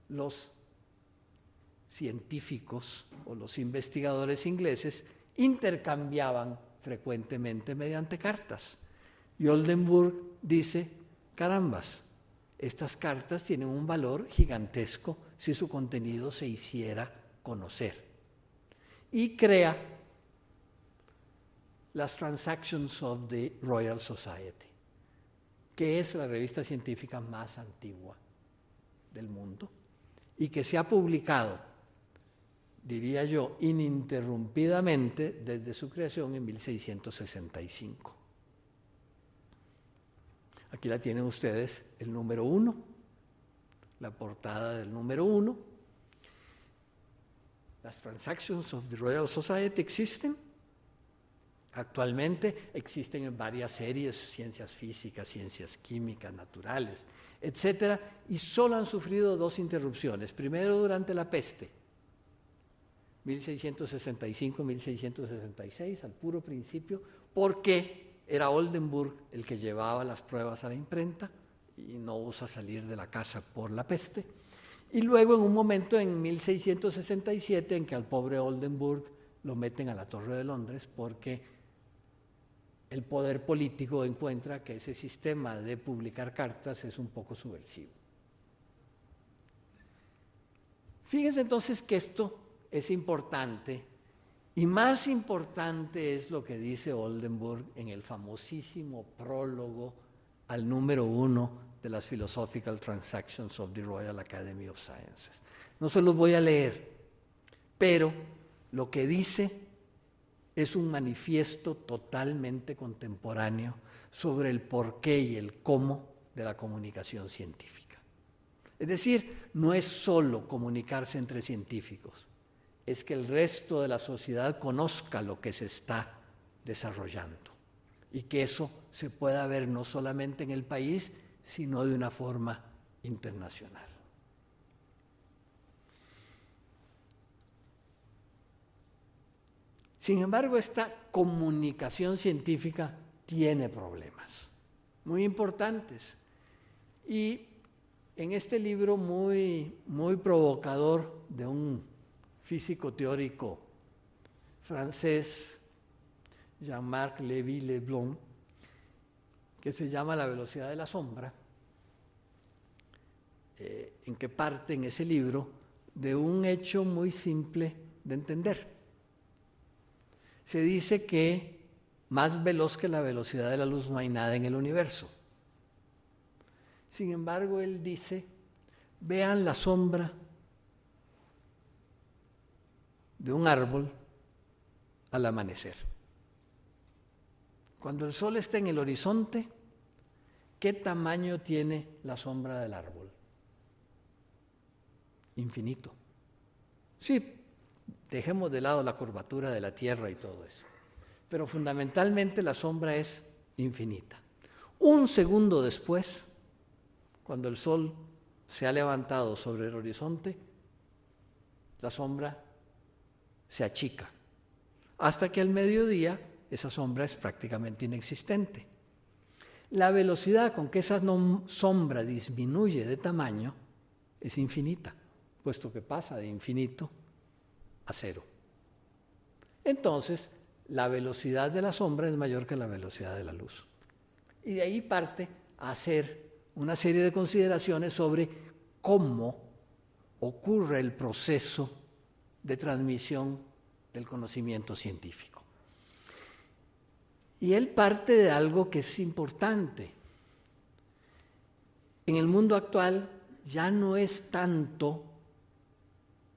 los científicos o los investigadores ingleses intercambiaban frecuentemente mediante cartas. Y Oldenburg dice, carambas, estas cartas tienen un valor gigantesco si su contenido se hiciera conocer. Y crea las Transactions of the Royal Society, que es la revista científica más antigua del mundo y que se ha publicado, diría yo, ininterrumpidamente desde su creación en 1665. Aquí la tienen ustedes, el número 1, la portada del número 1. Las Transactions of the Royal Society existen. Actualmente existen en varias series, ciencias físicas, ciencias químicas, naturales, etcétera, y solo han sufrido 2 interrupciones. Primero durante la peste, 1665-1666, al puro principio, porque era Oldenburg el que llevaba las pruebas a la imprenta y no osa salir de la casa por la peste. Y luego en un momento en 1667 en que al pobre Oldenburg lo meten a la Torre de Londres porque el poder político encuentra que ese sistema de publicar cartas es un poco subversivo. Fíjense entonces que esto es importante, y más importante es lo que dice Oldenburg en el famosísimo prólogo al número 1 de las Philosophical Transactions of the Royal Academy of Sciences. No se los voy a leer, pero lo que dice es un manifiesto totalmente contemporáneo sobre el porqué y el cómo de la comunicación científica. Es decir, no es solo comunicarse entre científicos, es que el resto de la sociedad conozca lo que se está desarrollando y que eso se pueda ver no solamente en el país, sino de una forma internacional. Sin embargo, esta comunicación científica tiene problemas muy importantes. Y en este libro muy provocador de un físico teórico francés, Jean-Marc Lévy-Leblond, que se llama La velocidad de la sombra, en que parte en ese libro de un hecho muy simple de entender. Se dice que más veloz que la velocidad de la luz no hay nada en el universo. Sin embargo, él dice, vean la sombra de un árbol al amanecer. Cuando el sol está en el horizonte, ¿qué tamaño tiene la sombra del árbol? Infinito. Sí, dejemos de lado la curvatura de la Tierra y todo eso. Pero fundamentalmente la sombra es infinita. Un segundo después, cuando el sol se ha levantado sobre el horizonte, la sombra se achica. Hasta que al mediodía esa sombra es prácticamente inexistente. La velocidad con que esa sombra disminuye de tamaño es infinita, puesto que pasa de infinito a cero. Entonces, la velocidad de la sombra es mayor que la velocidad de la luz. Y de ahí parte a hacer una serie de consideraciones sobre cómo ocurre el proceso de transmisión del conocimiento científico. Y él parte de algo que es importante. En el mundo actual ya no es tanto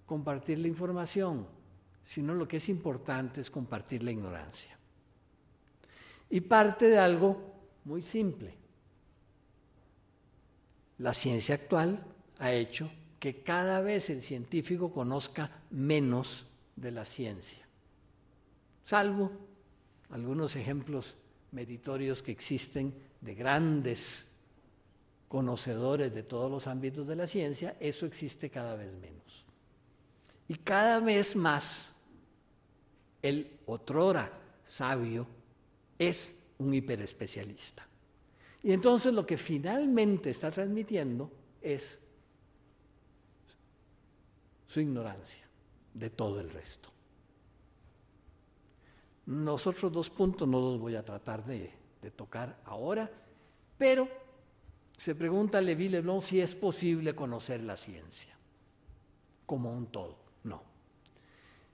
compartir la información, sino lo que es importante es compartir la ignorancia. Y parte de algo muy simple. La ciencia actual ha hecho que cada vez el científico conozca menos de la ciencia, salvo algunos ejemplos meritorios que existen de grandes conocedores de todos los ámbitos de la ciencia. Eso existe cada vez menos. Y cada vez más el otrora sabio es un hiperespecialista. Y entonces lo que finalmente está transmitiendo es su ignorancia de todo el resto. Los otros dos puntos no los voy a tratar de tocar ahora, pero se pregunta Lévy-Leblond si es posible conocer la ciencia como un todo. No.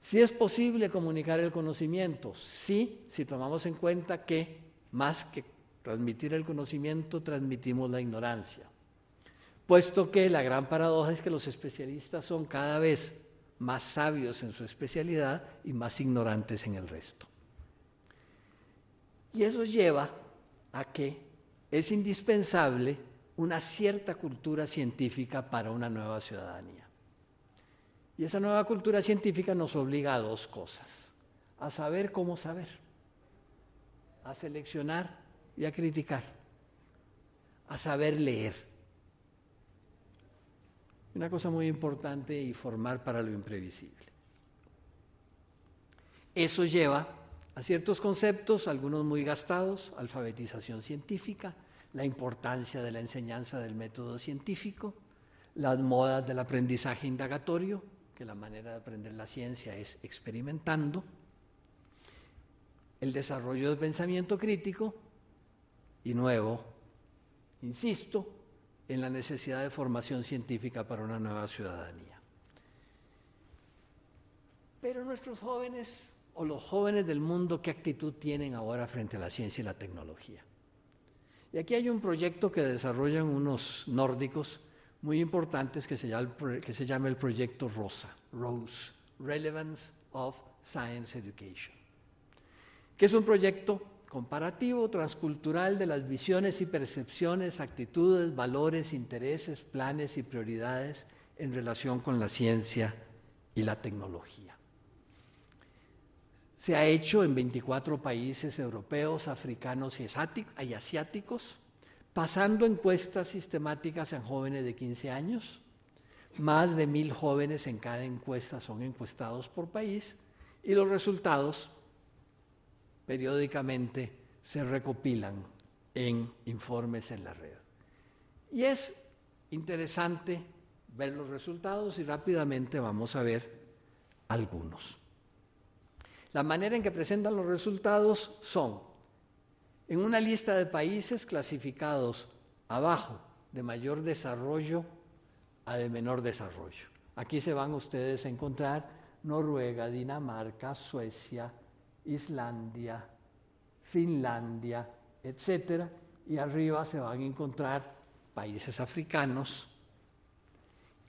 Si es posible comunicar el conocimiento, sí, si tomamos en cuenta que más que transmitir el conocimiento, transmitimos la ignorancia, puesto que la gran paradoja es que los especialistas son cada vez más sabios en su especialidad y más ignorantes en el resto. Y eso lleva a que es indispensable una cierta cultura científica para una nueva ciudadanía. Y esa nueva cultura científica nos obliga a dos cosas: a saber cómo saber, a seleccionar y a criticar, a saber leer. Una cosa muy importante, y formar para lo imprevisible. Eso lleva a ciertos conceptos, algunos muy gastados: alfabetización científica, la importancia de la enseñanza del método científico, las modas del aprendizaje indagatorio, que la manera de aprender la ciencia es experimentando, el desarrollo del pensamiento crítico y nuevo, insisto, en la necesidad de formación científica para una nueva ciudadanía. Pero nuestros jóvenes, o los jóvenes del mundo, ¿qué actitud tienen ahora frente a la ciencia y la tecnología? Y aquí hay un proyecto que desarrollan unos nórdicos muy importantes que se llama el proyecto ROSE, Relevance of Science Education. que es un proyecto comparativo, transcultural de las visiones y percepciones, actitudes, valores, intereses, planes y prioridades en relación con la ciencia y la tecnología. Se ha hecho en 24 países europeos, africanos y asiáticos, pasando encuestas sistemáticas en jóvenes de 15 años. Más de 1.000 jóvenes en cada encuesta son encuestados por país y los resultados periódicamente se recopilan en informes en la red. Y es interesante ver los resultados y rápidamente vamos a ver algunos. La manera en que presentan los resultados son en una lista de países clasificados abajo, de mayor desarrollo a de menor desarrollo. Aquí se van ustedes a encontrar Noruega, Dinamarca, Suecia, Islandia, Finlandia, etcétera, y arriba se van a encontrar países africanos,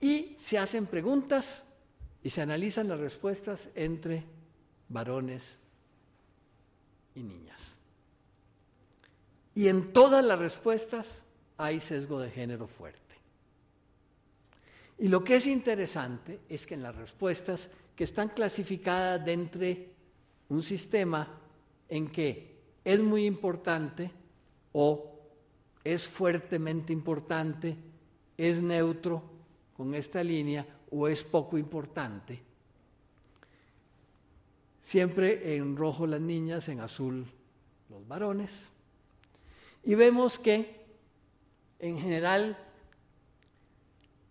y se hacen preguntas y se analizan las respuestas entre varones y niñas. Y en todas las respuestas hay sesgo de género fuerte. Y lo que es interesante es que en las respuestas que están clasificadas dentro de un sistema en que es muy importante o es fuertemente importante, es neutro con esta línea o es poco importante, siempre en rojo las niñas, en azul los varones, y vemos que en general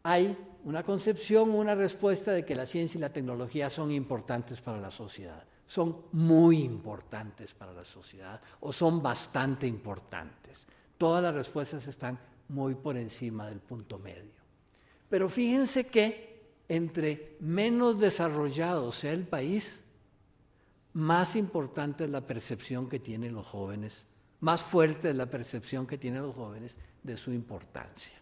hay una concepción, una respuesta de que la ciencia y la tecnología son importantes para la sociedad, son muy importantes para la sociedad o son bastante importantes. Todas las respuestas están muy por encima del punto medio. Pero fíjense que entre menos desarrollado sea el país, más importante es la percepción que tienen los jóvenes, más fuerte es la percepción que tienen los jóvenes de su importancia.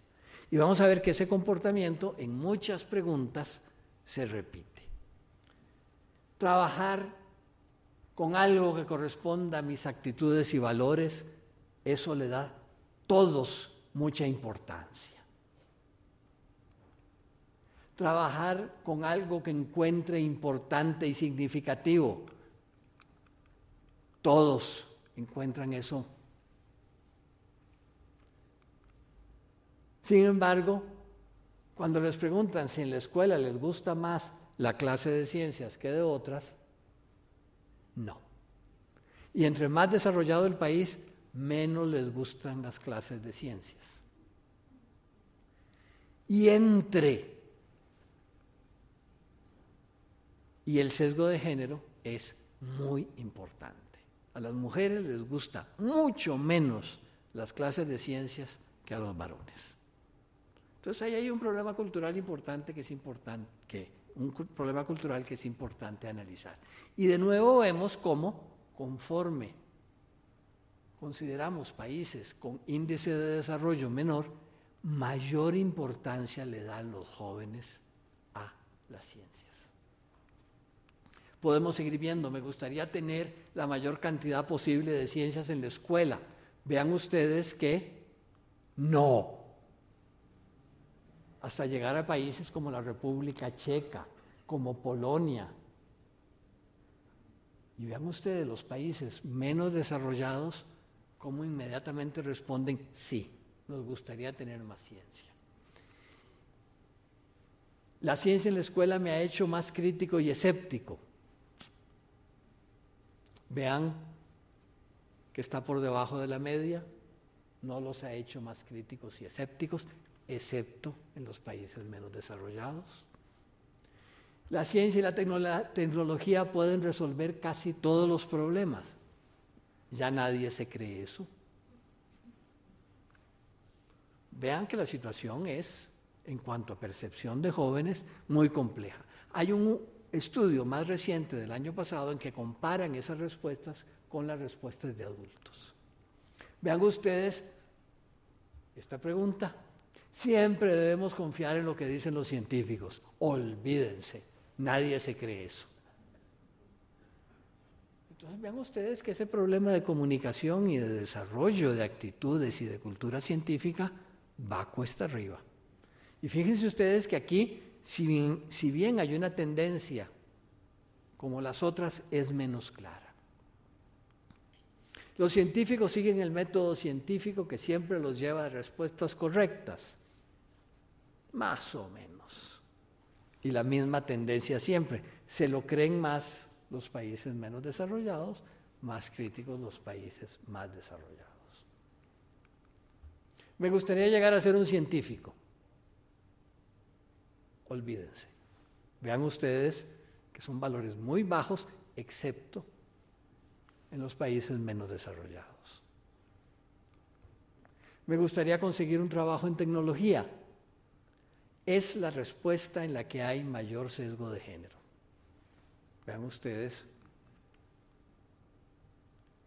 Y vamos a ver que ese comportamiento en muchas preguntas se repite. Trabajar con algo que corresponda a mis actitudes y valores, eso le da a todos mucha importancia. Trabajar con algo que encuentre importante y significativo, todos encuentran eso. Sin embargo, cuando les preguntan si en la escuela les gusta más la clase de ciencias que de otras, no. Y entre más desarrollado el país, menos les gustan las clases de ciencias. Y el sesgo de género es muy importante. A las mujeres les gusta mucho menos las clases de ciencias que a los varones. Entonces ahí hay un problema cultural importante que es importante analizar. Y de nuevo vemos cómo, conforme consideramos países con índice de desarrollo menor, mayor importancia le dan los jóvenes a las ciencias. Podemos seguir viendo, me gustaría tener la mayor cantidad posible de ciencias en la escuela. Vean ustedes que no. Hasta llegar a países como la República Checa, como Polonia. Y vean ustedes los países menos desarrollados, cómo inmediatamente responden, sí, nos gustaría tener más ciencia. La ciencia en la escuela me ha hecho más crítico y escéptico. Vean que está por debajo de la media, no los ha hecho más críticos y escépticos, excepto en los países menos desarrollados. La ciencia y la tecnología pueden resolver casi todos los problemas. Ya nadie se cree eso. Vean que la situación es, en cuanto a percepción de jóvenes, muy compleja. Hay un estudio más reciente del año pasado en que comparan esas respuestas con las respuestas de adultos. Vean ustedes esta pregunta. Siempre debemos confiar en lo que dicen los científicos. Olvídense, nadie se cree eso. Entonces vean ustedes que ese problema de comunicación y de desarrollo de actitudes y de cultura científica va cuesta arriba. Y fíjense ustedes que aquí, si bien hay una tendencia, como las otras, es menos clara. Los científicos siguen el método científico que siempre los lleva a respuestas correctas, más o menos. Y la misma tendencia siempre. Se lo creen más los países menos desarrollados, más críticos los países más desarrollados. Me gustaría llegar a ser un científico. Olvídense. Vean ustedes que son valores muy bajos, excepto en los países menos desarrollados. Me gustaría conseguir un trabajo en tecnología. Es la respuesta en la que hay mayor sesgo de género. Vean ustedes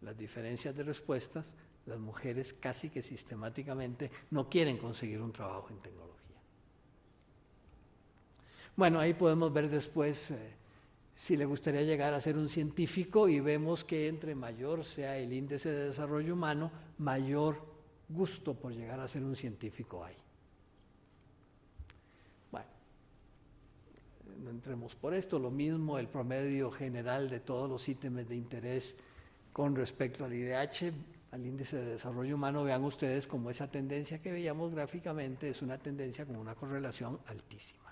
las diferencias de respuestas. Las mujeres casi que sistemáticamente no quieren conseguir un trabajo en tecnología. Bueno, ahí podemos ver después si le gustaría llegar a ser un científico y vemos que entre mayor sea el índice de desarrollo humano, mayor gusto por llegar a ser un científico hay. Bueno, no entremos por esto, lo mismo el promedio general de todos los ítems de interés con respecto al IDH, al índice de desarrollo humano. Vean ustedes cómo esa tendencia que veíamos gráficamente es una tendencia con una correlación altísima.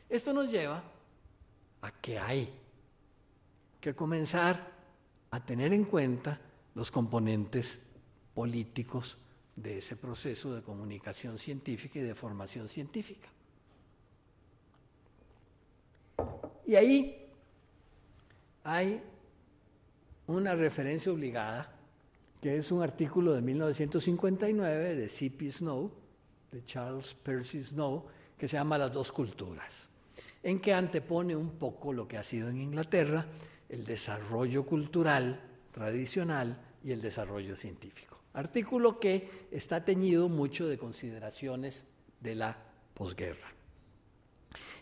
Esto nos lleva a que hay que comenzar a tener en cuenta los componentes políticos de ese proceso de comunicación científica y de formación científica. Y ahí hay una referencia obligada, que es un artículo de 1959 de C.P. Snow, de Charles Percy Snow, que se llama Las dos culturas, en que antepone un poco lo que ha sido en Inglaterra el desarrollo cultural tradicional y el desarrollo científico. Artículo que está teñido mucho de consideraciones de la posguerra.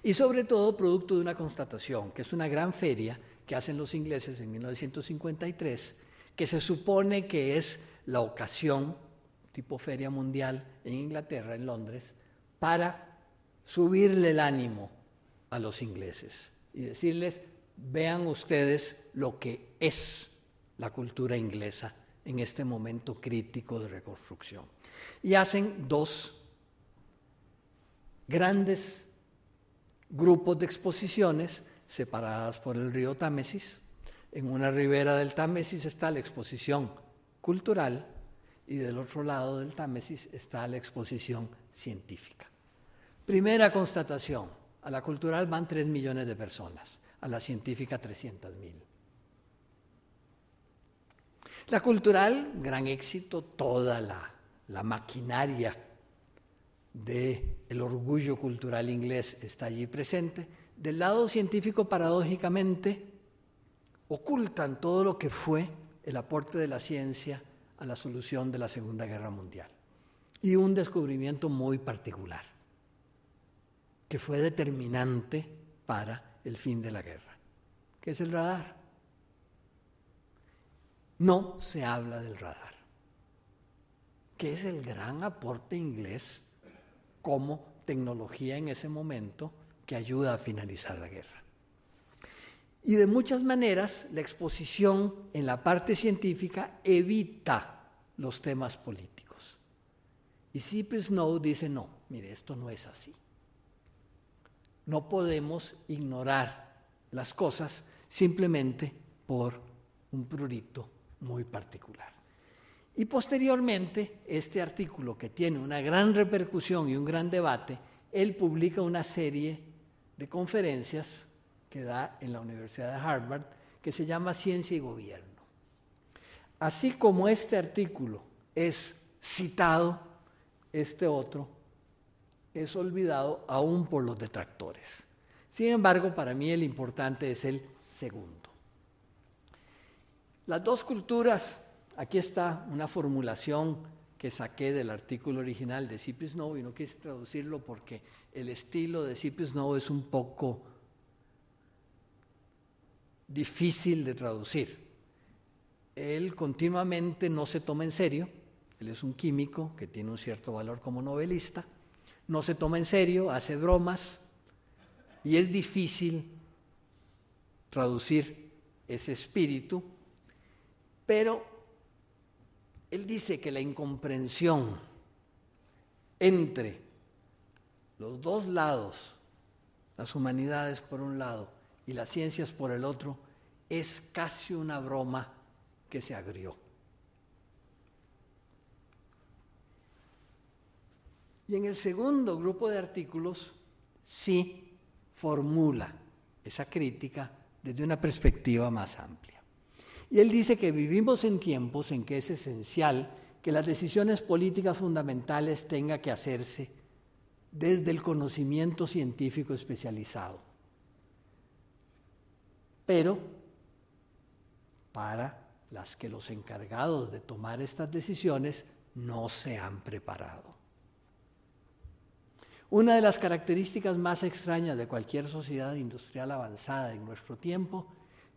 Y sobre todo producto de una constatación, que es una gran feria que hacen los ingleses en 1953, que se supone que es la ocasión, tipo feria mundial en Inglaterra, en Londres, para subirle el ánimo a los ingleses y decirles, vean ustedes lo que es la cultura inglesa en este momento crítico de reconstrucción. Y hacen dos grandes grupos de exposiciones separadas por el río Támesis. En una ribera del Támesis está la exposición cultural y del otro lado del Támesis está la exposición científica. Primera constatación. A la cultural van 3 millones de personas, a la científica 300,000. La cultural, gran éxito, toda la maquinaria del orgullo cultural inglés está allí presente. Del lado científico, paradójicamente, ocultan todo lo que fue el aporte de la ciencia a la solución de la Segunda Guerra Mundial. Y un descubrimiento muy particular, que fue determinante para el fin de la guerra, que es el radar. No se habla del radar, que es el gran aporte inglés como tecnología en ese momento que ayuda a finalizar la guerra. Y de muchas maneras la exposición en la parte científica evita los temas políticos. Y C.P. Snow dice, no, mire, esto no es así. No podemos ignorar las cosas simplemente por un prurito muy particular. Y posteriormente, este artículo, que tiene una gran repercusión y un gran debate, él publica una serie de conferencias que da en la Universidad de Harvard, que se llama Ciencia y Gobierno. Así como este artículo es citado, este otro es olvidado aún por los detractores. Sin embargo, para mí el importante es el segundo. Las dos culturas, aquí está una formulación que saqué del artículo original de C.P. Snow y no quise traducirlo porque el estilo de C.P. Snow es un poco difícil de traducir. Él continuamente no se toma en serio, él es un químico que tiene un cierto valor como novelista, no se toma en serio, hace bromas, y es difícil traducir ese espíritu, pero él dice que la incomprensión entre los dos lados, las humanidades por un lado y las ciencias por el otro, es casi una broma que se agrió. Y en el segundo grupo de artículos sí formula esa crítica desde una perspectiva más amplia. Y él dice que vivimos en tiempos en que es esencial que las decisiones políticas fundamentales tengan que hacerse desde el conocimiento científico especializado. Pero para las que los encargados de tomar estas decisiones no se han preparado. Una de las características más extrañas de cualquier sociedad industrial avanzada en nuestro tiempo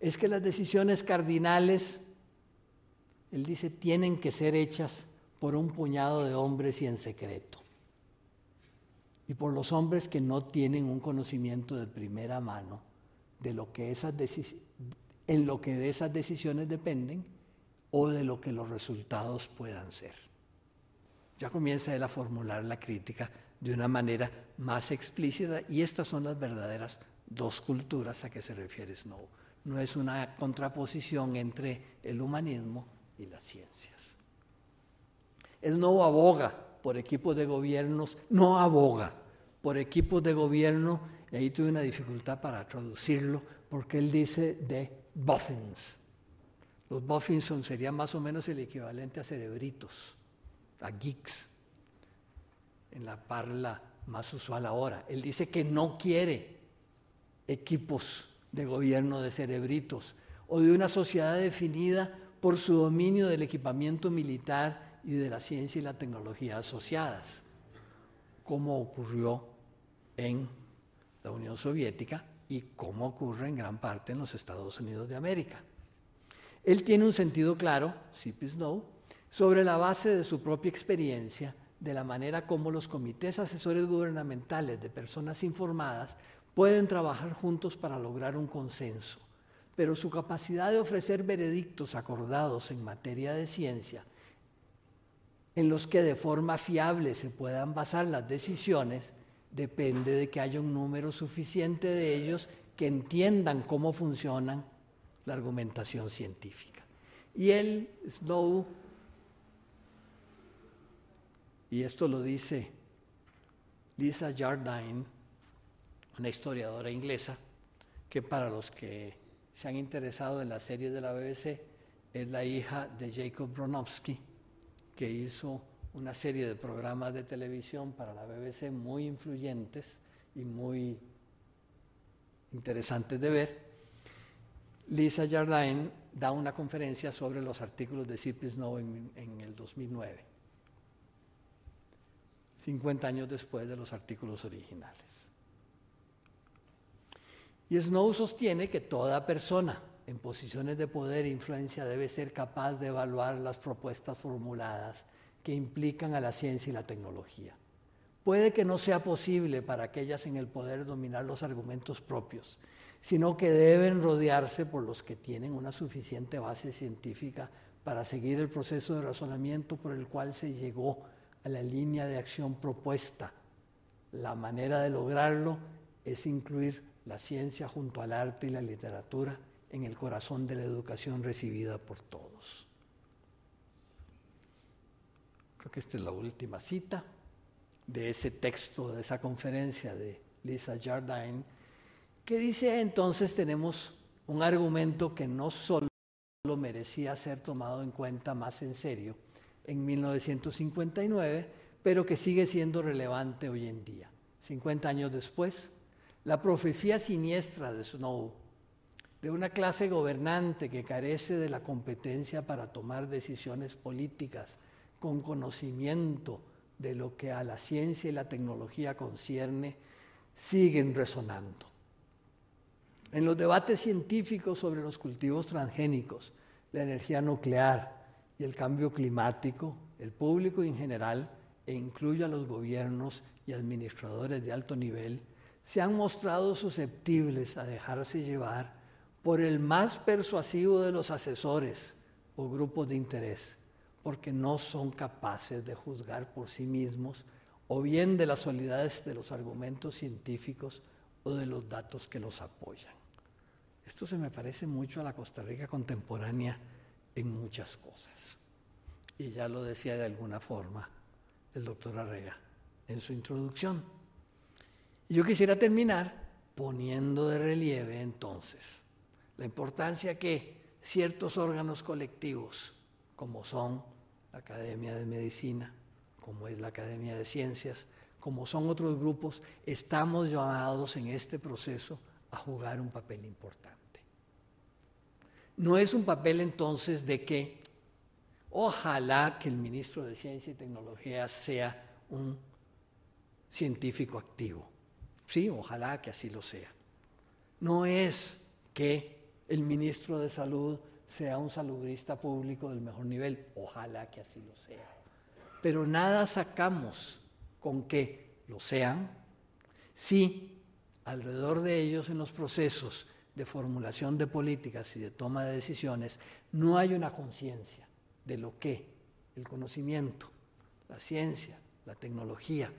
es que las decisiones cardinales, él dice, tienen que ser hechas por un puñado de hombres y en secreto. Y por los hombres que no tienen un conocimiento de primera mano de lo que en lo que de esas decisiones dependen o de lo que los resultados puedan ser. Ya comienza él a formular la crítica de una manera más explícita, y estas son las verdaderas dos culturas a que se refiere Snow. No es una contraposición entre el humanismo y las ciencias. Snow aboga por equipos de gobiernos, no aboga por equipos de gobierno, y ahí tuve una dificultad para traducirlo, porque él dice de boffins. Los boffins serían más o menos el equivalente a cerebritos, a geeks, en la parla más usual ahora. Él dice que no quiere equipos de gobierno de cerebritos o de una sociedad definida por su dominio del equipamiento militar y de la ciencia y la tecnología asociadas, como ocurrió en la Unión Soviética y como ocurre en gran parte en los Estados Unidos de América. Él tiene un sentido claro, C.P. Snow, sobre la base de su propia experiencia, de la manera como los comités asesores gubernamentales de personas informadas pueden trabajar juntos para lograr un consenso, pero su capacidad de ofrecer veredictos acordados en materia de ciencia, en los que de forma fiable se puedan basar las decisiones, depende de que haya un número suficiente de ellos que entiendan cómo funciona la argumentación científica. Y él, Snow, y esto lo dice Lisa Jardine, una historiadora inglesa, que para los que se han interesado en las series de la BBC, es la hija de Jacob Bronowski, que hizo una serie de programas de televisión para la BBC muy influyentes y muy interesantes de ver. Lisa Jardine da una conferencia sobre los artículos de C.P. Snow en el 2009. 50 años después de los artículos originales. Y Snow sostiene que toda persona en posiciones de poder e influencia debe ser capaz de evaluar las propuestas formuladas que implican a la ciencia y la tecnología. Puede que no sea posible para aquellas en el poder dominar los argumentos propios, sino que deben rodearse por los que tienen una suficiente base científica para seguir el proceso de razonamiento por el cual se llegó a la línea de acción propuesta. La manera de lograrlo es incluir la ciencia junto al arte y la literatura en el corazón de la educación recibida por todos. Creo que esta es la última cita de ese texto, de esa conferencia de Lisa Jardine, que dice: entonces tenemos un argumento que no solo merecía ser tomado en cuenta más en serio en 1959, pero que sigue siendo relevante hoy en día. 50 años después, la profecía siniestra de Snow, de una clase gobernante que carece de la competencia para tomar decisiones políticas con conocimiento de lo que a la ciencia y la tecnología concierne, siguen resonando. En los debates científicos sobre los cultivos transgénicos, la energía nuclear y el cambio climático, el público en general, e incluye a los gobiernos y administradores de alto nivel, se han mostrado susceptibles a dejarse llevar por el más persuasivo de los asesores o grupos de interés, porque no son capaces de juzgar por sí mismos o bien de la solidez de los argumentos científicos o de los datos que los apoyan. Esto se me parece mucho a la Costa Rica contemporánea en muchas cosas. Y ya lo decía de alguna forma el doctor Arrea en su introducción. Y yo quisiera terminar poniendo de relieve entonces la importancia que ciertos órganos colectivos, como son la Academia de Medicina, como es la Academia de Ciencias, como son otros grupos, estamos llamados en este proceso a jugar un papel importante. No es un papel entonces de que ojalá que el ministro de Ciencia y Tecnología sea un científico activo. Sí, ojalá que así lo sea. No es que el ministro de Salud sea un salubrista público del mejor nivel, ojalá que así lo sea. Pero nada sacamos con que lo sean si alrededor de ellos en los procesos de formulación de políticas y de toma de decisiones no hay una conciencia de lo que el conocimiento, la ciencia, la tecnología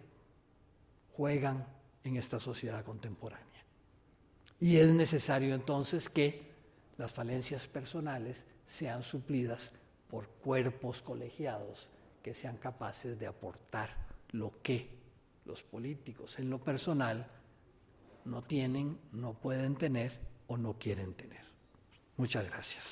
juegan en esta sociedad contemporánea. Y es necesario entonces que las falencias personales sean suplidas por cuerpos colegiados que sean capaces de aportar lo que los políticos en lo personal no tienen, no pueden tener o no quieren tener. Muchas gracias.